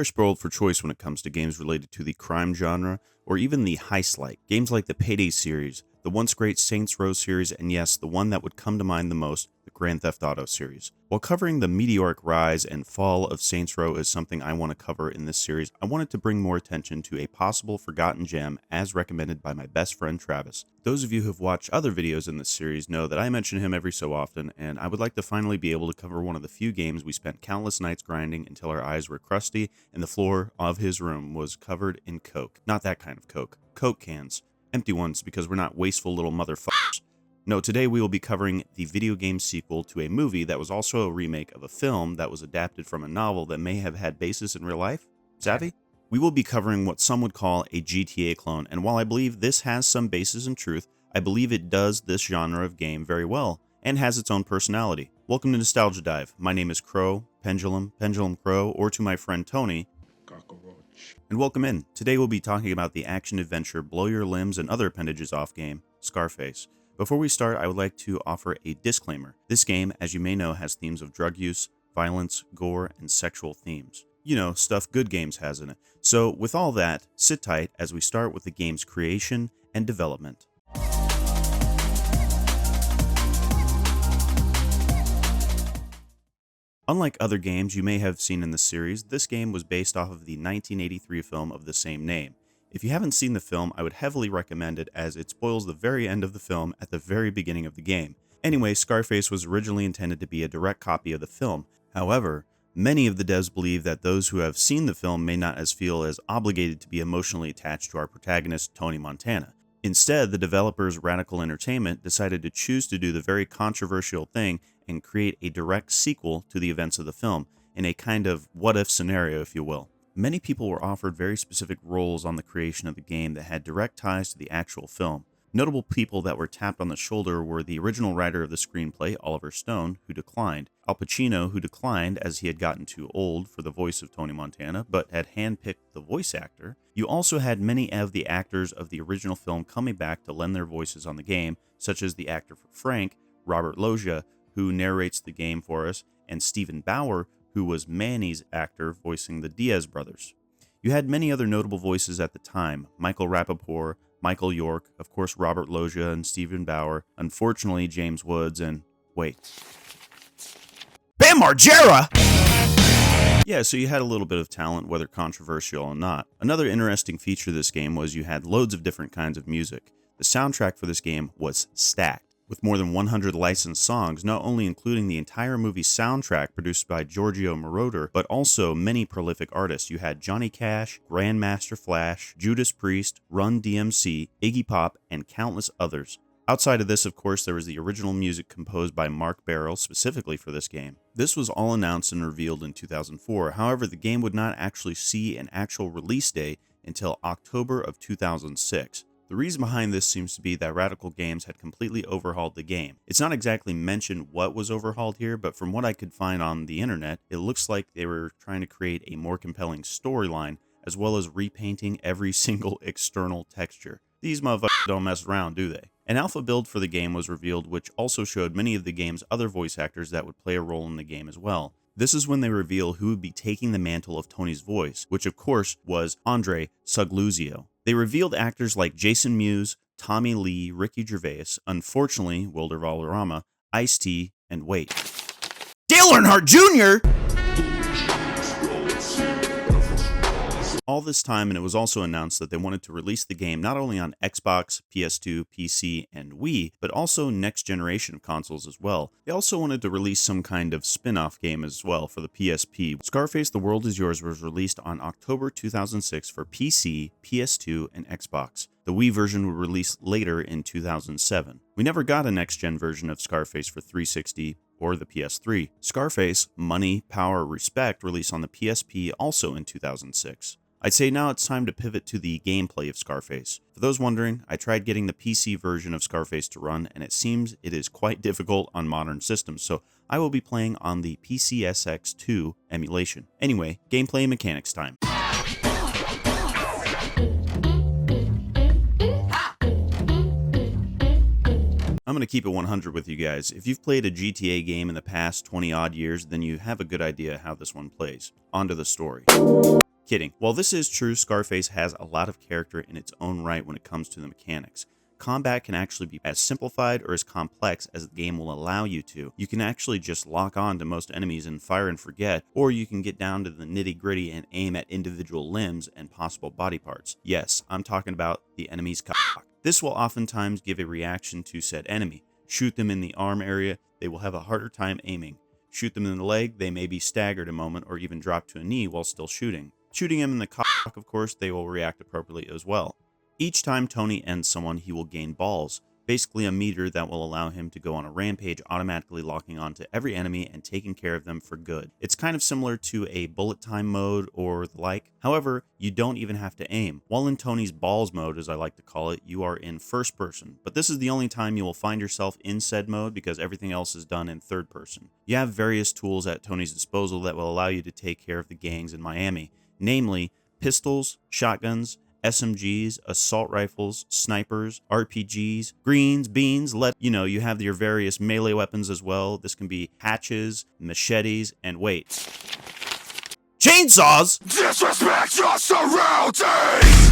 very spoiled for choice when it comes to games related to the crime genre, or even the heist-like. Games like the Payday series, the once great Saints Row series, and yes, the one that would come to mind the most, the Grand Theft Auto series. While covering the meteoric rise and fall of Saints Row is something I want to cover in this series, I wanted to bring more attention to a possible forgotten gem as recommended by my best friend Travis. Those of you who have watched other videos in this series know that I mention him every so often, and I would like to finally be able to cover one of the few games we spent countless nights grinding until our eyes were crusty and the floor of his room was covered in Coke. Not that kind of Coke. Coke cans. Empty ones, because we're not wasteful little motherfuckers. No, today we will be covering the video game sequel to a movie that was also a remake of a film that was adapted from a novel that may have had basis in real life. Savvy? We will be covering what some would call a GTA clone, and while I believe this has some basis in truth, I believe it does this genre of game very well, and has its own personality. Welcome to Nostalgia Dive. My name is Crow, Pendulum Crow, or to my friend Tony, and welcome in. Today we'll be talking about the action-adventure, blow-your-limbs and other appendages off game, Scarface. Before we start, I would like to offer a disclaimer. This game, as you may know, has themes of drug use, violence, gore, and sexual themes. You know, stuff good games has in it. So with all that, sit tight as we start with the game's creation and development. Unlike other games you may have seen in the series, this game was based off of the 1983 film of the same name. If you haven't seen the film, I would heavily recommend it as it spoils the very end of the film at the very beginning of the game. Anyway, Scarface was originally intended to be a direct copy of the film. However, many of the devs believe that those who have seen the film may not feel as obligated to be emotionally attached to our protagonist, Tony Montana. Instead, the developers Radical Entertainment decided to choose to do the very controversial thing and create a direct sequel to the events of the film, in a kind of what-if scenario, if you will. Many people were offered very specific roles on the creation of the game that had direct ties to the actual film. Notable people that were tapped on the shoulder were the original writer of the screenplay, Oliver Stone, who declined, Al Pacino, who declined as he had gotten too old for the voice of Tony Montana, but had handpicked the voice actor. You also had many of the actors of the original film coming back to lend their voices on the game, such as the actor for Frank, Robert Loggia, who narrates the game for us, and Stephen Bauer, who was Manny's actor voicing the Diaz brothers. You had many other notable voices at the time: Michael Rapaport, Michael York, of course Robert Loggia and Stephen Bauer, unfortunately James Woods, and wait, Bam Margera! Yeah, so you had a little bit of talent, whether controversial or not. Another interesting feature of this game was you had loads of different kinds of music. The soundtrack for this game was stacked, with more than 100 licensed songs, not only including the entire movie soundtrack produced by Giorgio Moroder, but also many prolific artists. You had Johnny Cash, Grandmaster Flash, Judas Priest, Run DMC, Iggy Pop, and countless others. Outside of this, of course, there was the original music composed by Mark Barrel specifically for this game. This was all announced and revealed in 2004. However, the game would not actually see an actual release date until October of 2006. The reason behind this seems to be that Radical Games had completely overhauled the game. It's not exactly mentioned what was overhauled here, but from what I could find on the internet, it looks like they were trying to create a more compelling storyline, as well as repainting every single external texture. These motherfuckers don't mess around, do they? An alpha build for the game was revealed, which also showed many of the game's other voice actors that would play a role in the game as well. This is when they reveal who would be taking the mantle of Tony's voice, which of course was Andre Sugluzio. They revealed actors like Jason Mewes, Tommy Lee, Ricky Gervais, unfortunately Wilder Valderrama, Ice-T, and wait, Dale Earnhardt Jr.! All this time, and it was also announced that they wanted to release the game not only on Xbox, PS2, PC, and Wii, but also next generation of consoles as well. They also wanted to release some kind of spin-off game as well for the PSP. Scarface: The World Is Yours was released on October 2006 for PC, PS2, and Xbox. The Wii version would release later in 2007. We never got a next-gen version of Scarface for 360 or the PS3. Scarface: Money, Power, Respect released on the PSP also in 2006. I'd say now it's time to pivot to the gameplay of Scarface. For those wondering, I tried getting the PC version of Scarface to run, and it seems it is quite difficult on modern systems, so I will be playing on the PCSX2 emulation. Anyway, gameplay and mechanics time. I'm going to keep it 100 with you guys. If you've played a GTA game in the past 20 odd years, then you have a good idea how this one plays. On to the story. Kidding. While this is true, Scarface has a lot of character in its own right when it comes to the mechanics. Combat can actually be as simplified or as complex as the game will allow you to. You can actually just lock on to most enemies and fire and forget, or you can get down to the nitty gritty and aim at individual limbs and possible body parts. Yes, I'm talking about the enemy's cock. This will oftentimes give a reaction to said enemy. Shoot them in the arm area, they will have a harder time aiming. Shoot them in the leg, they may be staggered a moment or even drop to a knee while still shooting. Shooting him in the cock, of course, they will react appropriately as well. Each time Tony ends someone, he will gain balls, basically a meter that will allow him to go on a rampage, automatically locking onto every enemy and taking care of them for good. It's kind of similar to a bullet time mode or the like. However, you don't even have to aim. While in Tony's balls mode, as I like to call it, you are in first person, but this is the only time you will find yourself in said mode because everything else is done in third person. You have various tools at Tony's disposal that will allow you to take care of the gangs in Miami, namely pistols, shotguns, SMGs, assault rifles, snipers, RPGs, greens, beans, you have your various melee weapons as well. This can be hatchets, machetes, and wait, chainsaws! Disrespect your surroundings!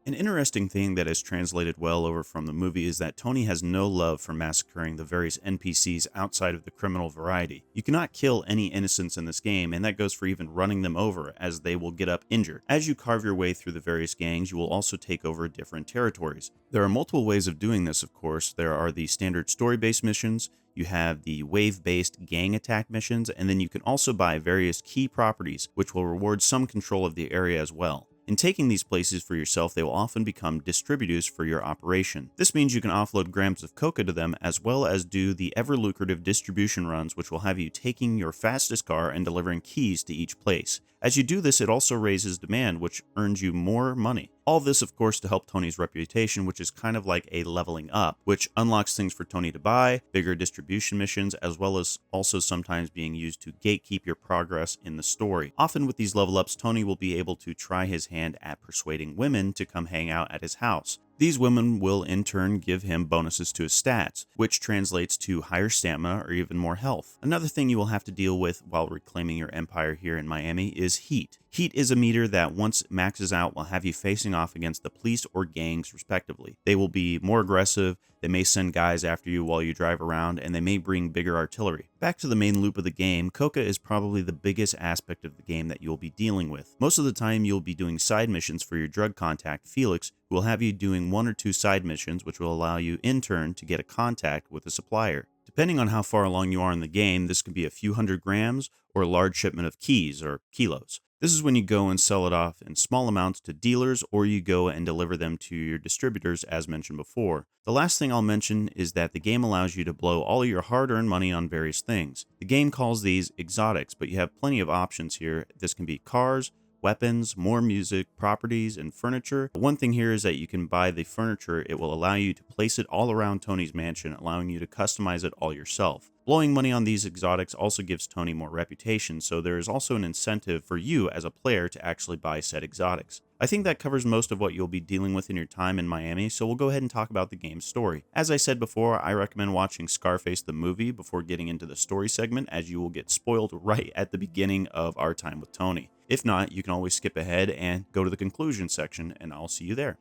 An interesting thing that is translated well over from the movie is that Tony has no love for massacring the various NPCs outside of the criminal variety. You cannot kill any innocents in this game, and that goes for even running them over, as they will get up injured. As you carve your way through the various gangs, you will also take over different territories. There are multiple ways of doing this, of course. There are the standard story-based missions, you have the wave-based gang attack missions, and then you can also buy various key properties, which will reward some control of the area as well. In taking these places for yourself, they will often become distributors for your operation. This means you can offload grams of coca to them, as well as do the ever-lucrative distribution runs, which will have you taking your fastest car and delivering keys to each place. As you do this, it also raises demand, which earns you more money. All this, of course, to help Tony's reputation, which is kind of like a leveling up, which unlocks things for Tony to buy, bigger distribution missions, as well as also sometimes being used to gatekeep your progress in the story. Often with these level ups, Tony will be able to try his hand at persuading women to come hang out at his house. These women will in turn give him bonuses to his stats, which translates to higher stamina or even more health. Another thing you will have to deal with while reclaiming your empire here in Miami is heat. Heat is a meter that once it maxes out will have you facing off against the police or gangs respectively. They will be more aggressive, they may send guys after you while you drive around, and they may bring bigger artillery. Back to the main loop of the game, coca is probably the biggest aspect of the game that you'll be dealing with. Most of the time you'll be doing side missions for your drug contact, Felix, who will have you doing 1 or 2 side missions which will allow you in turn to get a contact with a supplier. Depending on how far along you are in the game, this could be a few hundred grams or a large shipment of keys or kilos. This is when you go and sell it off in small amounts to dealers, or you go and deliver them to your distributors as mentioned before. The last thing I'll mention is that the game allows you to blow all your hard-earned money on various things. The game calls these exotics, but you have plenty of options here. This can be cars, weapons, more music, properties, and furniture. One thing here is that you can buy the furniture. It will allow you to place it all around Tony's mansion, allowing you to customize it all yourself. Blowing money on these exotics also gives Tony more reputation, so there is also an incentive for you as a player to actually buy said exotics. I think that covers most of what you'll be dealing with in your time in Miami, so we'll go ahead and talk about the game's story. As I said before, I recommend watching Scarface the movie before getting into the story segment, as you will get spoiled right at the beginning of our time with Tony. If not, you can always skip ahead and go to the conclusion section, and I'll see you there.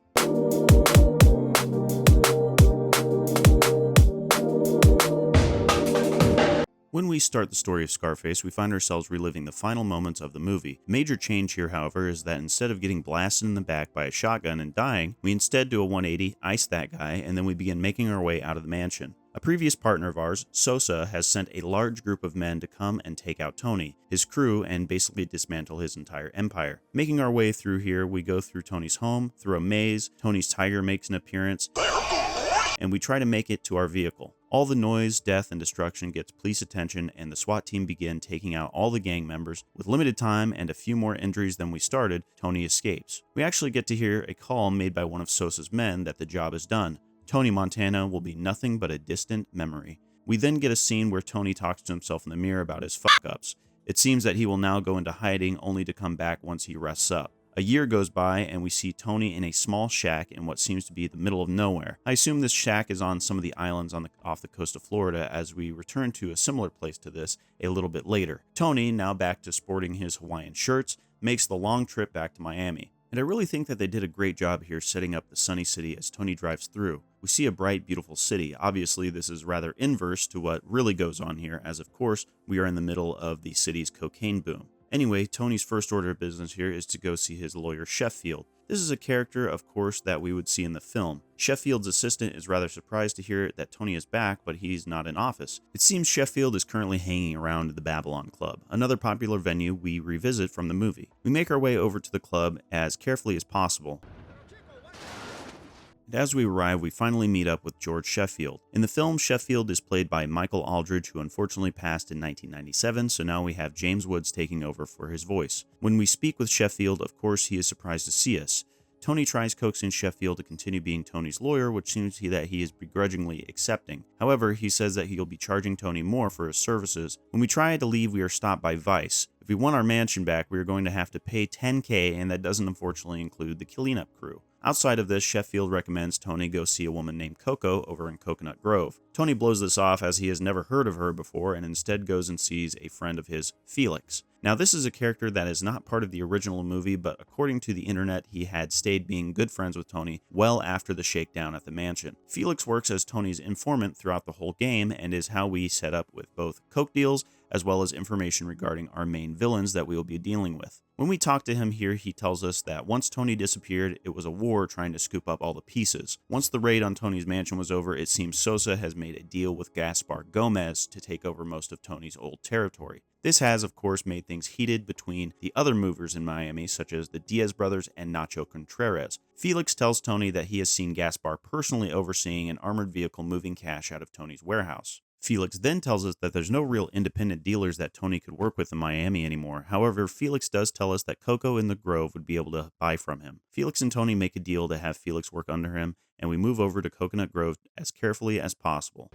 When we start the story of Scarface, we find ourselves reliving the final moments of the movie. The major change here, however, is that instead of getting blasted in the back by a shotgun and dying, we instead do a 180, ice that guy, and then we begin making our way out of the mansion. A previous partner of ours, Sosa, has sent a large group of men to come and take out Tony, his crew, and basically dismantle his entire empire. Making our way through here, we go through Tony's home, through a maze, Tony's tiger makes an appearance, and we try to make it to our vehicle. All the noise, death, and destruction gets police attention, and the SWAT team begin taking out all the gang members. With limited time and a few more injuries than we started, Tony escapes. We actually get to hear a call made by one of Sosa's men that the job is done. Tony Montana will be nothing but a distant memory. We then get a scene where Tony talks to himself in the mirror about his fuck-ups. It seems that he will now go into hiding only to come back once he rests up. A year goes by and we see Tony in a small shack in what seems to be the middle of nowhere. I assume this shack is on some of the islands off the coast of Florida, as we return to a similar place to this a little bit later. Tony, now back to sporting his Hawaiian shirts, makes the long trip back to Miami. And I really think that they did a great job here setting up the sunny city as Tony drives through. We see a bright, beautiful city. Obviously, this is rather inverse to what really goes on here, as of course, we are in the middle of the city's cocaine boom. Anyway, Tony's first order of business here is to go see his lawyer, Sheffield. This is a character, of course, that we would see in the film. Sheffield's assistant is rather surprised to hear that Tony is back, but he's not in office. It seems Sheffield is currently hanging around the Babylon Club, another popular venue we revisit from the movie. We make our way over to the club as carefully as possible. And as we arrive, we finally meet up with George Sheffield. In the film, Sheffield is played by Michael Aldridge, who unfortunately passed in 1997, so now we have James Woods taking over for his voice. When we speak with Sheffield, of course, he is surprised to see us. Tony tries coaxing Sheffield to continue being Tony's lawyer, which seems that he is begrudgingly accepting. However, he says that he'll be charging Tony more for his services. When we try to leave, we are stopped by Vice. If we want our mansion back, we are going to have to pay $10,000, and that doesn't unfortunately include the cleanup crew. Outside of this, Sheffield recommends Tony go see a woman named Coco over in Coconut Grove. Tony blows this off as he has never heard of her before and instead goes and sees a friend of his, Felix. Now, this is a character that is not part of the original movie, but according to the internet, he had stayed being good friends with Tony well after the shakedown at the mansion. Felix works as Tony's informant throughout the whole game and is how we set up with both coke deals as well as information regarding our main villains that we will be dealing with. When we talk to him here, he tells us that once Tony disappeared, it was a war trying to scoop up all the pieces. Once the raid on Tony's mansion was over, it seems Sosa has made a deal with Gaspar Gomez to take over most of Tony's old territory. This has, of course, made things heated between the other movers in Miami, such as the Diaz brothers and Nacho Contreras. Felix tells Tony that he has seen Gaspar personally overseeing an armored vehicle moving cash out of Tony's warehouse. Felix then tells us that there's no real independent dealers that Tony could work with in Miami anymore. However, Felix does tell us that Coco in the Grove would be able to buy from him. Felix and Tony make a deal to have Felix work under him, and we move over to Coconut Grove as carefully as possible.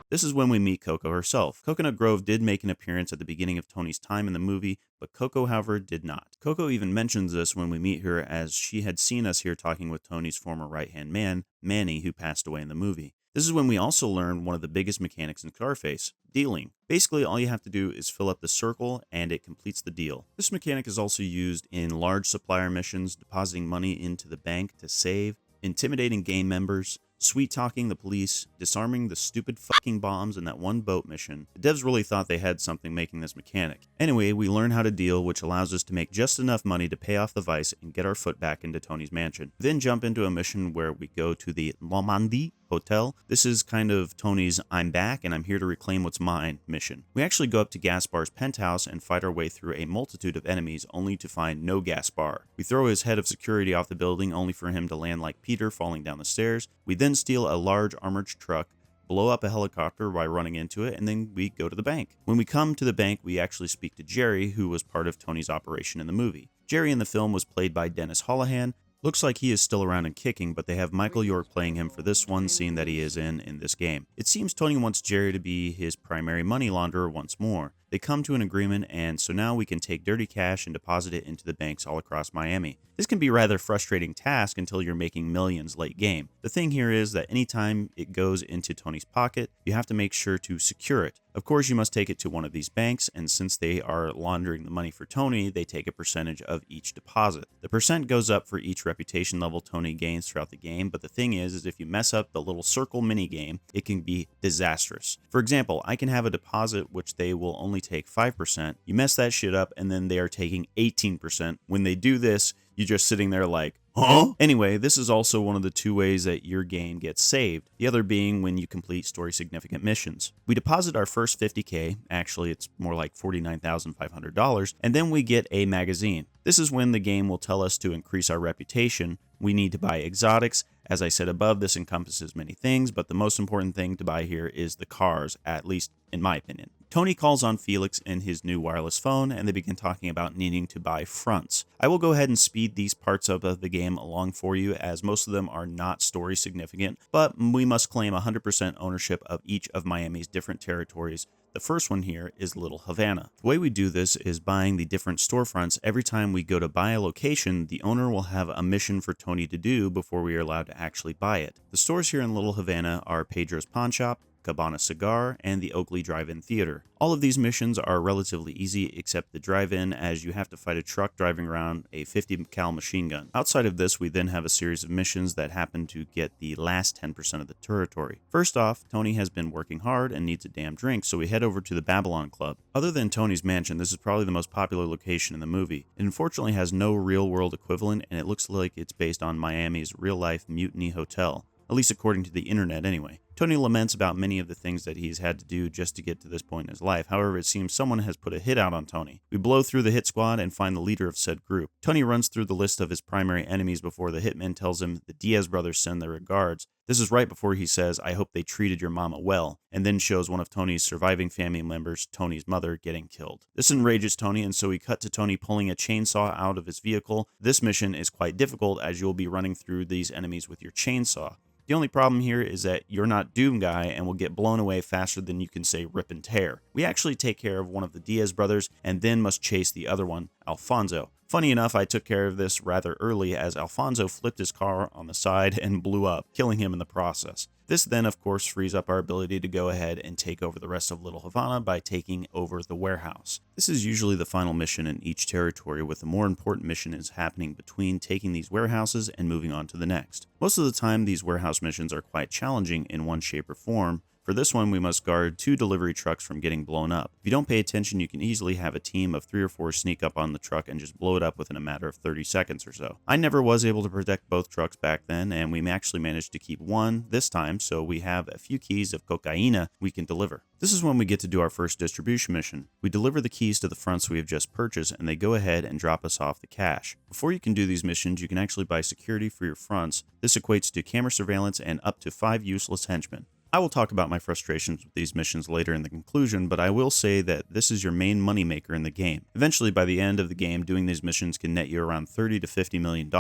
This is when we meet Coco herself. Coconut Grove did make an appearance at the beginning of Tony's time in the movie, but Coco, however, did not. Coco even mentions this when we meet her, as she had seen us here talking with Tony's former right-hand man, Manny, who passed away in the movie. This is when we also learn one of the biggest mechanics in Scarface, dealing. Basically, all you have to do is fill up the circle and it completes the deal. This mechanic is also used in large supplier missions, depositing money into the bank to save, intimidating gang members, sweet-talking the police, disarming the stupid fucking bombs in that one boat mission. The devs really thought they had something making this mechanic. Anyway, we learn how to deal, which allows us to make just enough money to pay off the vice and get our foot back into Tony's mansion. We then jump into a mission where we go to the Normandie Hotel. This is kind of Tony's I'm back and I'm here to reclaim what's mine mission. We actually go up to Gaspar's penthouse and fight our way through a multitude of enemies only to find no Gaspar. We throw his head of security off the building only for him to land like Peter falling down the stairs. We then steal a large armored truck, blow up a helicopter by running into it, and then we go to the bank. When we come to the bank, we actually speak to Jerry, who was part of Tony's operation in the movie. Jerry in the film was played by Dennis Holohan. Looks like he is still around and kicking, but they have Michael York playing him for this one scene that he is in this game. It seems Tony wants Jerry to be his primary money launderer once more. They come to an agreement, and so now we can take dirty cash and deposit it into the banks all across Miami. This can be a rather frustrating task until you're making millions late game. The thing here is that anytime it goes into Tony's pocket, you have to make sure to secure it. Of course, you must take it to one of these banks, and since they are laundering the money for Tony, they take a percentage of each deposit. The percent goes up for each reputation level Tony gains throughout the game, but the thing is if you mess up the little circle mini game, it can be disastrous. For example, I can have a deposit which they will only take 5%. You mess that shit up, and then they are taking 18%. When they do this, you're just sitting there like, huh? Anyway, this is also one of the two ways that your game gets saved, the other being when you complete story significant missions. We deposit our first $50,000, actually it's more like $49,500, and then we get a magazine. This is when the game will tell us to increase our reputation. We need to buy exotics. As I said above, this encompasses many things, but the most important thing to buy here is the cars, at least in my opinion. Tony calls on Felix in his new wireless phone, and they begin talking about needing to buy fronts. I will go ahead and speed these parts up of the game along for you, as most of them are not story significant, but we must claim 100% ownership of each of Miami's different territories. The first one here is Little Havana. The way we do this is buying the different storefronts. Every time we go to buy a location, the owner will have a mission for Tony to do before we are allowed to actually buy it. The stores here in Little Havana are Pedro's Pawn Shop, Cabana Cigar, and the Oakley Drive-In Theater. All of these missions are relatively easy except the drive-in, as you have to fight a truck driving around a 50 cal machine gun. Outside of this, we then have a series of missions that happen to get the last 10% of the territory. First off, Tony has been working hard and needs a damn drink, so we head over to the Babylon Club. Other than Tony's mansion, this is probably the most popular location in the movie. It unfortunately has no real-world equivalent, and it looks like it's based on Miami's real-life Mutiny Hotel. At least according to the internet anyway. Tony laments about many of the things that he's had to do just to get to this point in his life. However, it seems someone has put a hit out on Tony. We blow through the hit squad and find the leader of said group. Tony runs through the list of his primary enemies before the hitman tells him the Diaz brothers send their regards. This is right before he says, "I hope they treated your mama well," and then shows one of Tony's surviving family members, Tony's mother, getting killed. This enrages Tony, and so we cut to Tony pulling a chainsaw out of his vehicle. This mission is quite difficult, as you'll be running through these enemies with your chainsaw. The only problem here is that you're not Doom Guy and will get blown away faster than you can say rip and tear. We actually take care of one of the Diaz brothers and then must chase the other one, Alfonso. Funny enough, I took care of this rather early, as Alfonso flipped his car on the side and blew up, killing him in the process. This then, of course, frees up our ability to go ahead and take over the rest of Little Havana by taking over the warehouse. This is usually the final mission in each territory, with the more important mission is happening between taking these warehouses and moving on to the next. Most of the time, these warehouse missions are quite challenging in one shape or form. For this one, we must guard 2 delivery trucks from getting blown up. If you don't pay attention, you can easily have a team of 3 or 4 sneak up on the truck and just blow it up within a matter of 30 seconds or so. I never was able to protect both trucks back then, and we actually managed to keep one this time, so we have a few keys of cocaina we can deliver. This is when we get to do our first distribution mission. We deliver the keys to the fronts we have just purchased, and they go ahead and drop us off the cash. Before you can do these missions, you can actually buy security for your fronts. This equates to camera surveillance and up to 5 useless henchmen. I will talk about my frustrations with these missions later in the conclusion, but I will say that this is your main moneymaker in the game. Eventually, by the end of the game, doing these missions can net you around $30 to $50 million.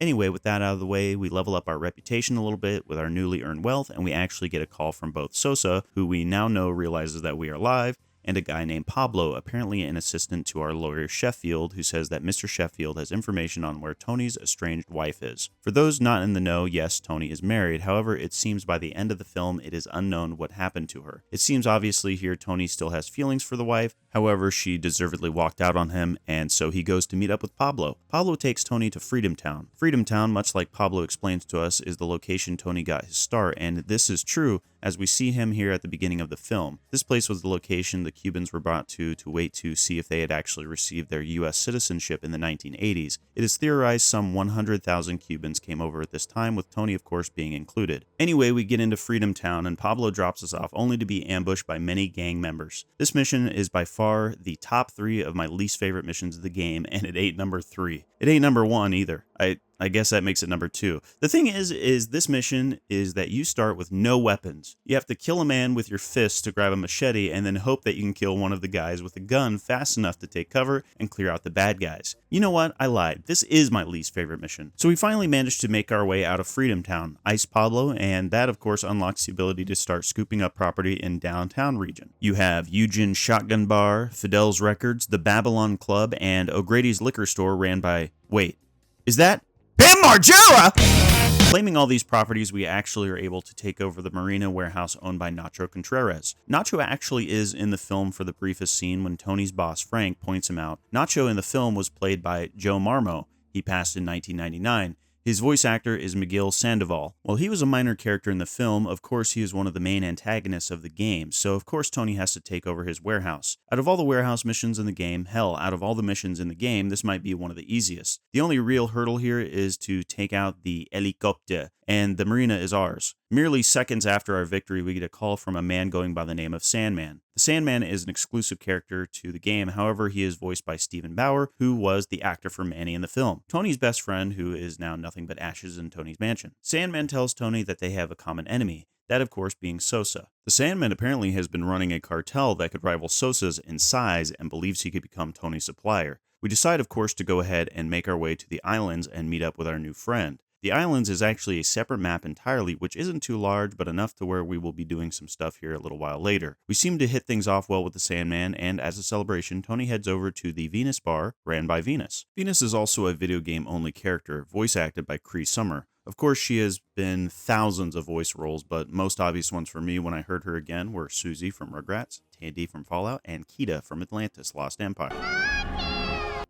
Anyway, with that out of the way, we level up our reputation a little bit with our newly earned wealth, and we actually get a call from both Sosa, who we now know realizes that we are live, and a guy named Pablo, apparently an assistant to our lawyer Sheffield, who says that Mr. Sheffield has information on where Tony's estranged wife is. For those not in the know, yes, Tony is married. However, it seems by the end of the film, it is unknown what happened to her. It seems obviously here Tony still has feelings for the wife. However, she deservedly walked out on him, and so he goes to meet up with Pablo. Pablo takes Tony to Freedom Town. Freedom Town, much like Pablo explains to us, is the location Tony got his start, and this is true as we see him here at the beginning of the film. This place was the location the Cubans were brought to wait to see if they had actually received their U.S. citizenship in the 1980s. It is theorized some 100,000 Cubans came over at this time, with Tony, of course, being included. Anyway, we get into Freedom Town, and Pablo drops us off only to be ambushed by many gang members. This mission is by far the top 3 of my least favorite missions of the game, and it ain't number 3. It ain't number 1 either. I guess that makes it number 2. The thing is this mission is that you start with no weapons. You have to kill a man with your fists to grab a machete and then hope that you can kill one of the guys with a gun fast enough to take cover and clear out the bad guys. You know what? I lied. This is my least favorite mission. So we finally managed to make our way out of Freedom Town, ice Pablo, and that of course unlocks the ability to start scooping up property in downtown region. You have Eugene's Shotgun Bar, Fidel's Records, the Babylon Club, and O'Grady's Liquor Store ran by... Wait, is that... Pam Margera! Claiming all these properties, we actually are able to take over the Marina warehouse owned by Nacho Contreras. Nacho actually is in the film for the briefest scene when Tony's boss, Frank, points him out. Nacho in the film was played by Joe Marmo. He passed in 1999. His voice actor is Miguel Sandoval. While he was a minor character in the film, of course he is one of the main antagonists of the game, so of course Tony has to take over his warehouse. Out of all the warehouse missions in the game, hell, out of all the missions in the game, this might be one of the easiest. The only real hurdle here is to take out the helicopter, and the marina is ours. Merely seconds after our victory, we get a call from a man going by the name of Sandman. The Sandman is an exclusive character to the game, however, he is voiced by Stephen Bauer, who was the actor for Manny in the film. Tony's best friend, who is now nothing but ashes in Tony's mansion. Sandman tells Tony that they have a common enemy. that of course being Sosa. The Sandman apparently has been running a cartel that could rival Sosa's in size and believes he could become Tony's supplier. We decide, of course, to go ahead and make our way to the islands and meet up with our new friend. The islands is actually a separate map entirely, which isn't too large, but enough to where we will be doing some stuff here a little while later. We seem to hit things off well with the Sandman, and as a celebration, Tony heads over to the Venus bar, ran by Venus. Venus is also a video game-only character, voice acted by Cree Summer. Of course, she has been thousands of voice roles, but most obvious ones for me when I heard her again were Susie from Rugrats, Tandy from Fallout, and Kita from Atlantis: Lost Empire.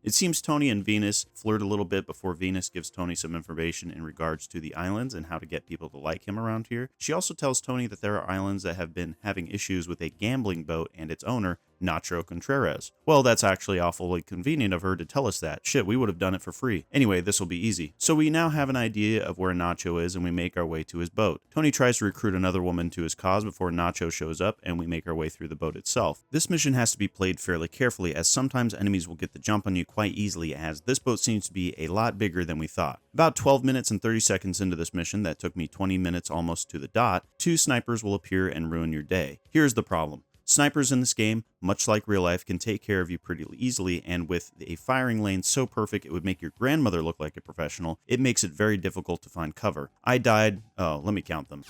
It seems Tony and Venus flirt a little bit before Venus gives Tony some information in regards to the islands and how to get people to like him around here. She also tells Tony that there are islands that have been having issues with a gambling boat and its owner, Nacho Contreras. Well, that's actually awfully convenient of her to tell us that. Shit, we would have done it for free. Anyway, this will be easy. So we now have an idea of where Nacho is and we make our way to his boat. Tony tries to recruit another woman to his cause before Nacho shows up and we make our way through the boat itself. This mission has to be played fairly carefully as sometimes enemies will get the jump on you quite easily as this boat seems to be a lot bigger than we thought. About 12 minutes and 30 seconds into this mission that took me 20 minutes almost to the dot, 2 snipers will appear and ruin your day. Here's the problem. Snipers in this game, much like real life, can take care of you pretty easily, and with a firing lane so perfect it would make your grandmother look like a professional, it makes it very difficult to find cover. I died, let me count them.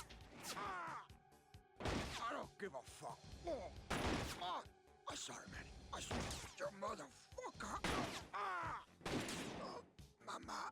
I don't give a fuck. I'm sorry, man. I swear, your motherfucker. Mama.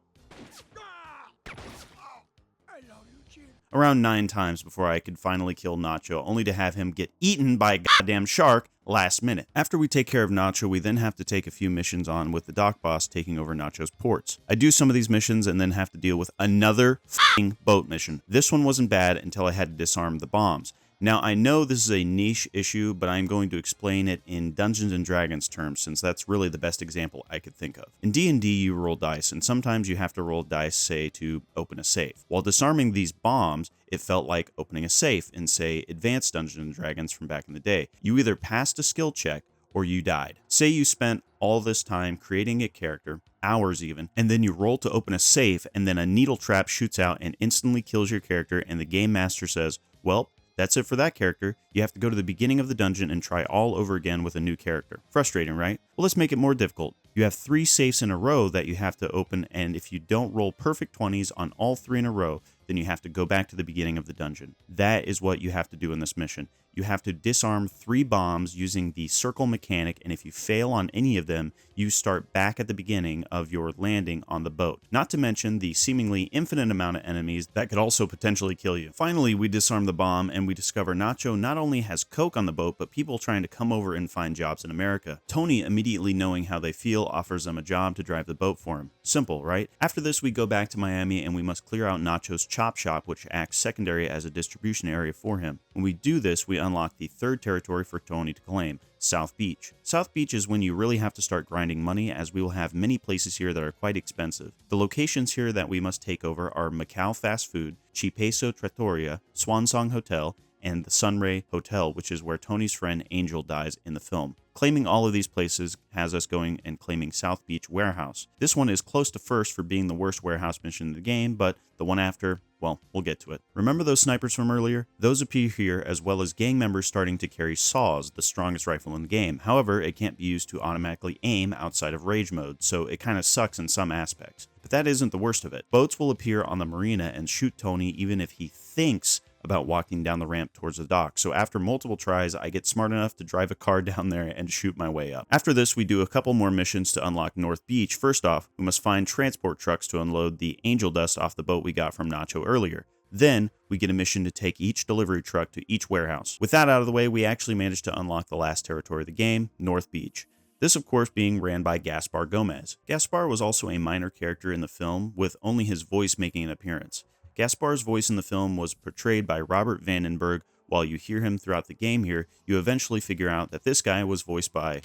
I love you, Jim. Around 9 times before I could finally kill Nacho, only to have him get eaten by a goddamn shark last minute. After we take care of Nacho, we then have to take a few missions on with the dock boss taking over Nacho's ports. I do some of these missions and then have to deal with another f***ing boat mission. This one wasn't bad until I had to disarm the bombs. Now, I know this is a niche issue, but I'm going to explain it in Dungeons & Dragons terms, since that's really the best example I could think of. In D&D, you roll dice, and sometimes you have to roll dice, say, to open a safe. While disarming these bombs, it felt like opening a safe in, say, Advanced Dungeons & Dragons from back in the day. You either passed a skill check, or you died. Say you spent all this time creating a character, hours even, and then you roll to open a safe, and then a needle trap shoots out and instantly kills your character, and the game master says, well, that's it for that character. You have to go to the beginning of the dungeon and try all over again with a new character. Frustrating, right? Well, let's make it more difficult. You have 3 safes in a row that you have to open, and if you don't roll perfect 20s on all 3 in a row, then you have to go back to the beginning of the dungeon. That is what you have to do in this mission. You have to disarm 3 bombs using the circle mechanic, and if you fail on any of them, you start back at the beginning of your landing on the boat. Not to mention the seemingly infinite amount of enemies that could also potentially kill you. Finally, we disarm the bomb, and we discover Nacho not only has coke on the boat, but people trying to come over and find jobs in America. Tony, immediately knowing how they feel, offers them a job to drive the boat for him. Simple, right? After this, we go back to Miami, and we must clear out Nacho's chop shop, which acts secondary as a distribution area for him. When we do this, we unlock the 3rd territory for Tony to claim, South Beach. South Beach is when you really have to start grinding money, as we will have many places here that are quite expensive. The locations here that we must take over are Macau Fast Food, Chipeso Trattoria, Swansong Hotel, and the Sunray Hotel, which is where Tony's friend Angel dies in the film. Claiming all of these places has us going and claiming South Beach Warehouse. This one is close to first for being the worst warehouse mission in the game, but the one after, well, we'll get to it. Remember those snipers from earlier? Those appear here, as well as gang members starting to carry saws, the strongest rifle in the game. However, it can't be used to automatically aim outside of rage mode, so it kind of sucks in some aspects. But that isn't the worst of it. Boats will appear on the marina and shoot Tony even if he thinks about walking down the ramp towards the dock. So after multiple tries, I get smart enough to drive a car down there and shoot my way up. After this, we do a couple more missions to unlock North Beach. First off, we must find transport trucks to unload the angel dust off the boat we got from Nacho earlier. Then, we get a mission to take each delivery truck to each warehouse. With that out of the way, we actually managed to unlock the last territory of the game, North Beach. This, of course, being ran by Gaspar Gomez. Gaspar was also a minor character in the film, with only his voice making an appearance. Gaspar's voice in the film was portrayed by Robert Vandenberg. While you hear him throughout the game here, you eventually figure out that this guy was voiced by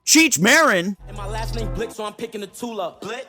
Cheech Marin! And my last name Blick, so I'm picking the tool up. Blick.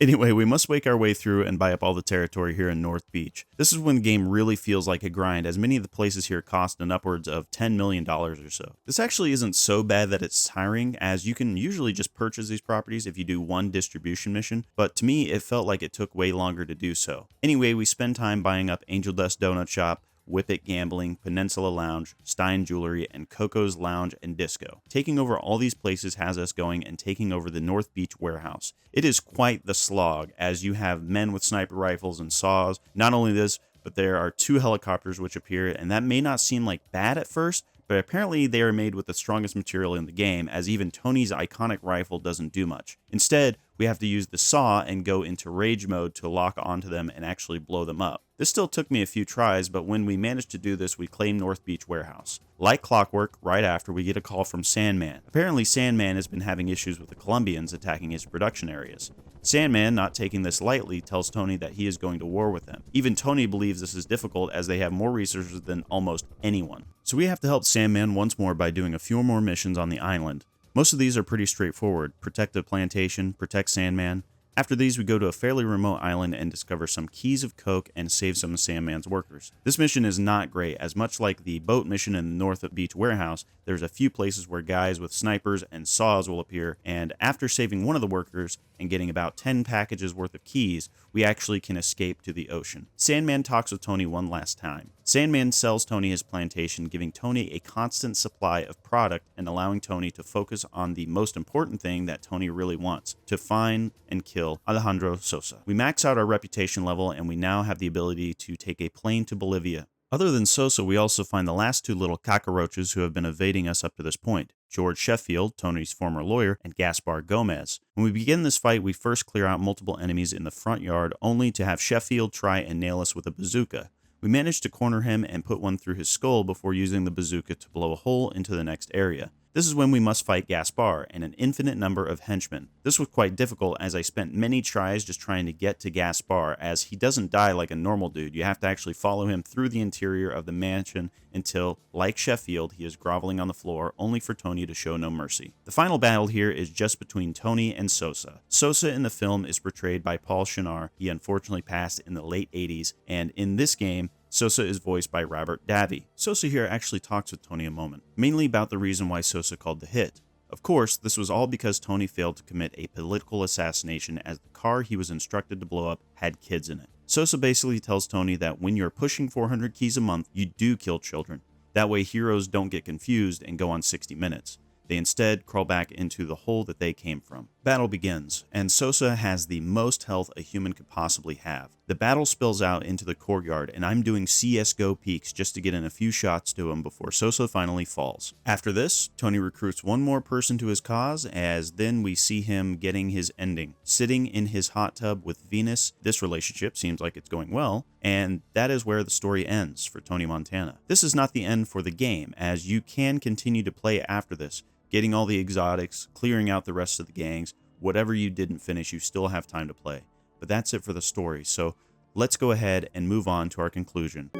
Anyway, we must wake our way through and buy up all the territory here in North Beach. This is when the game really feels like a grind, as many of the places here cost an upwards of $10 million or so. This actually isn't so bad that it's tiring, as you can usually just purchase these properties if you do one distribution mission, but to me it felt like it took way longer to do so. Anyway, we spend time buying up Angel Dust Donut Shop, Whippet Gambling, Peninsula Lounge, Stein Jewelry, and Coco's Lounge and Disco. Taking over all these places has us going and taking over the North Beach warehouse. It is quite the slog, as you have men with sniper rifles and saws. Not only this, but there are 2 helicopters which appear, and that may not seem like bad at first, but apparently they are made with the strongest material in the game, as even Tony's iconic rifle doesn't do much. Instead, we have to use the saw and go into rage mode to lock onto them and actually blow them up. This still took me a few tries, but when we managed to do this, we claimed North Beach Warehouse. Like clockwork, right after, we get a call from Sandman. Apparently, Sandman has been having issues with the Colombians attacking his production areas. Sandman, not taking this lightly, tells Tony that he is going to war with them. Even Tony believes this is difficult, as they have more resources than almost anyone. So we have to help Sandman once more by doing a few more missions on the island. Most of these are pretty straightforward: protect the plantation, protect Sandman. After these, we go to a fairly remote island and discover some keys of coke and save some of Sandman's workers. This mission is not great, as much like the boat mission in the North Beach warehouse, there's a few places where guys with snipers and saws will appear, and after saving one of the workers and getting about 10 packages worth of keys, we actually can escape to the ocean. Sandman talks with Tony one last time. Sandman sells Tony his plantation, giving Tony a constant supply of product and allowing Tony to focus on the most important thing that Tony really wants: to find and kill Alejandro Sosa. We max out our reputation level, and we now have the ability to take a plane to Bolivia. Other than Sosa, we also find the last 2 little cockroaches who have been evading us up to this point: George Sheffield, Tony's former lawyer, and Gaspar Gomez. When we begin this fight, we first clear out multiple enemies in the front yard, only to have Sheffield try and nail us with a bazooka. We managed to corner him and put one through his skull before using the bazooka to blow a hole into the next area. This is when we must fight Gaspar and an infinite number of henchmen. This was quite difficult, as I spent many tries just trying to get to Gaspar, as he doesn't die like a normal dude. You have to actually follow him through the interior of the mansion until, like Sheffield, he is groveling on the floor, only for Tony to show no mercy. The final battle here is just between Tony and Sosa. Sosa in the film is portrayed by Paul Shinar. He unfortunately passed in the late 80s, and in this game, Sosa is voiced by Robert Davi. Sosa here actually talks with Tony a moment, mainly about the reason why Sosa called the hit. Of course, this was all because Tony failed to commit a political assassination, as the car he was instructed to blow up had kids in it. Sosa basically tells Tony that when you're pushing 400 keys a month, you do kill children. That way heroes don't get confused and go on 60 minutes. They instead crawl back into the hole that they came from. Battle begins, and Sosa has the most health a human could possibly have. The battle spills out into the courtyard, and I'm doing CSGO peeks just to get in a few shots to him before Sosa finally falls. After this, Tony recruits one more person to his cause, as then we see him getting his ending. Sitting in his hot tub with Venus, this relationship seems like it's going well, and that is where the story ends for Tony Montana. This is not the end for the game, as you can continue to play after this, getting all the exotics, clearing out the rest of the gangs. Whatever you didn't finish, you still have time to play. But that's it for the story, so let's go ahead and move on to our conclusion.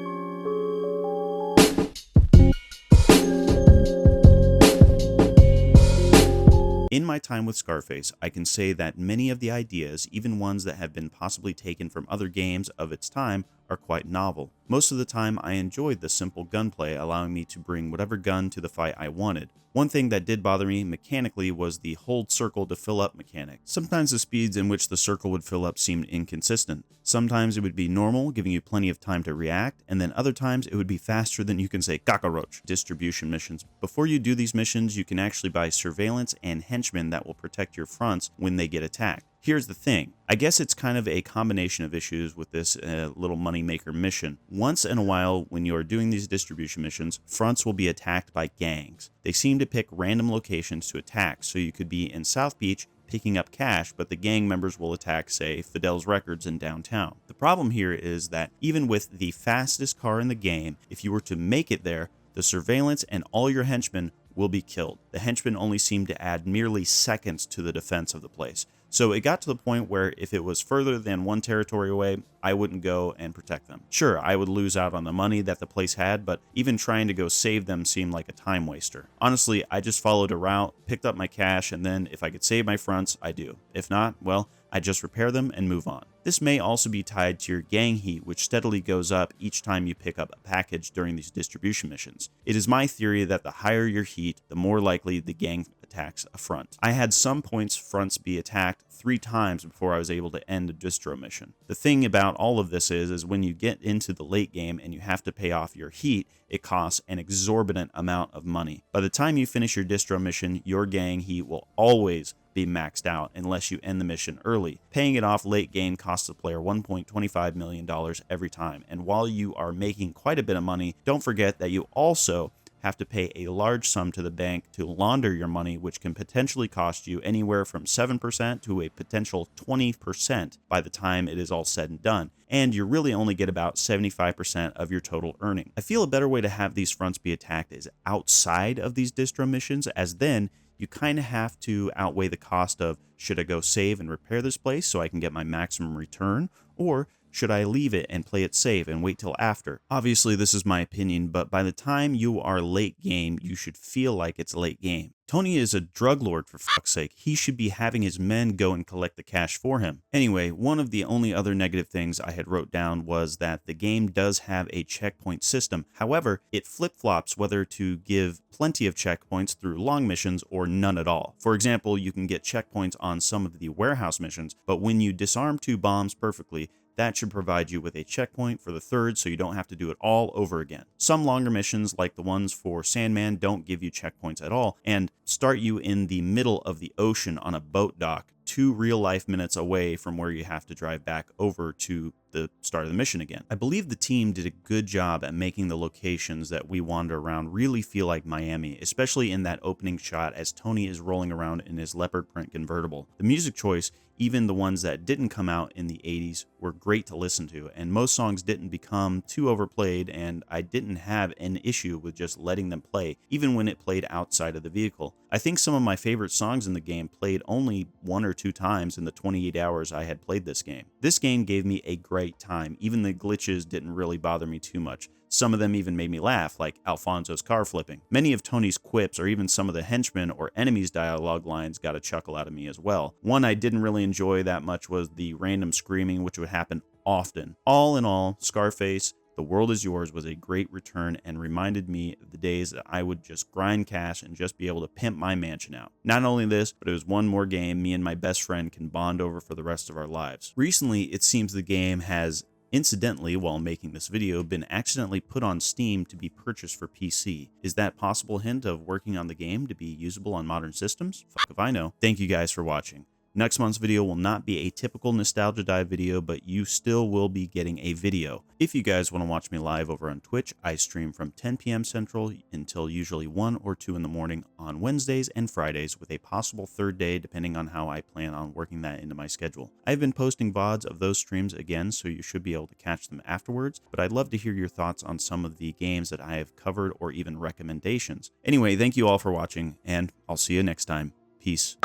In my time with Scarface, I can say that many of the ideas, even ones that have been possibly taken from other games of its time, are quite novel. Most of the time, I enjoyed the simple gunplay, allowing me to bring whatever gun to the fight I wanted. One thing that did bother me mechanically was the hold circle to fill up mechanic. Sometimes the speeds in which the circle would fill up seemed inconsistent. Sometimes it would be normal, giving you plenty of time to react, and then other times it would be faster than you can say cockroach. Distribution missions. Before you do these missions, you can actually buy surveillance and henchmen that will protect your fronts when they get attacked. Here's the thing. I guess it's kind of a combination of issues with this little moneymaker mission. Once in a while, when you are doing these distribution missions, fronts will be attacked by gangs. They seem to pick random locations to attack, so you could be in South Beach picking up cash, but the gang members will attack, say, Fidel's Records in downtown. The problem here is that even with the fastest car in the game, if you were to make it there, the surveillance and all your henchmen will be killed. The henchmen only seem to add merely seconds to the defense of the place. So it got to the point where if it was further than one territory away, I wouldn't go and protect them. Sure, I would lose out on the money that the place had, but even trying to go save them seemed like a time waster. Honestly, I just followed a route, picked up my cash, and then if I could save my fronts, I do. If not, well, I just repair them and move on. This may also be tied to your gang heat, which steadily goes up each time you pick up a package during these distribution missions. It is my theory that the higher your heat, the more likely the gang attacks a front. I had some points fronts be attacked 3 times before I was able to end a distro mission. The thing about all of this is when you get into the late game and you have to pay off your heat, it costs an exorbitant amount of money. By the time you finish your distro mission, your gang heat will always be maxed out unless you end the mission early. Paying it off late game costs the player $1.25 million every time, and while you are making quite a bit of money, don't forget that you also have to pay a large sum to the bank to launder your money, which can potentially cost you anywhere from 7% to a potential 20% by the time it is all said and done. And you really only get about 75% of your total earning. I feel a better way to have these fronts be attacked is outside of these distro missions, as then you kind of have to outweigh the cost of, should I go save and repair this place so I can get my maximum return, or should I leave it and play it safe and wait till after? Obviously, this is my opinion, but by the time you are late game, you should feel like it's late game. Tony is a drug lord, for fuck's sake. He should be having his men go and collect the cash for him. Anyway, one of the only other negative things I had wrote down was that the game does have a checkpoint system. However, it flip-flops whether to give plenty of checkpoints through long missions or none at all. For example, you can get checkpoints on some of the warehouse missions, but when you disarm 2 bombs perfectly, that should provide you with a checkpoint for the 3rd so you don't have to do it all over again. Some longer missions, like the ones for Sandman, don't give you checkpoints at all and start you in the middle of the ocean on a boat dock, 2 real-life minutes away from where you have to drive back over to the start of the mission again. I believe the team did a good job at making the locations that we wander around really feel like Miami, especially in that opening shot as Tony is rolling around in his leopard print convertible. The music choice, even the ones that didn't come out in the 80s, were great to listen to, and most songs didn't become too overplayed, and I didn't have an issue with just letting them play, even when it played outside of the vehicle. I think some of my favorite songs in the game played only 1 or 2 times in the 28 hours I had played this game. This game gave me a great time. Even the glitches didn't really bother me too much. Some of them even made me laugh, like Alfonso's car flipping. Many of Tony's quips or even some of the henchmen or enemies' dialogue lines got a chuckle out of me as well. One I didn't really enjoy that much was the random screaming, which would happen often. All in all, Scarface, The World Is Yours was a great return and reminded me of the days that I would just grind cash and just be able to pimp my mansion out. Not only this, but it was one more game me and my best friend can bond over for the rest of our lives. Recently, it seems the game has, incidentally, while making this video, been accidentally put on Steam to be purchased for PC. Is that possible hint of working on the game to be usable on modern systems? Fuck if I know. Thank you guys for watching. Next month's video will not be a typical Nostalgia Dive video, but you still will be getting a video. If you guys want to watch me live over on Twitch, I stream from 10 p.m. Central until usually 1 or 2 in the morning on Wednesdays and Fridays, with a possible 3rd day depending on how I plan on working that into my schedule. I've been posting VODs of those streams again, so you should be able to catch them afterwards, but I'd love to hear your thoughts on some of the games that I have covered or even recommendations. Anyway, thank you all for watching, and I'll see you next time. Peace.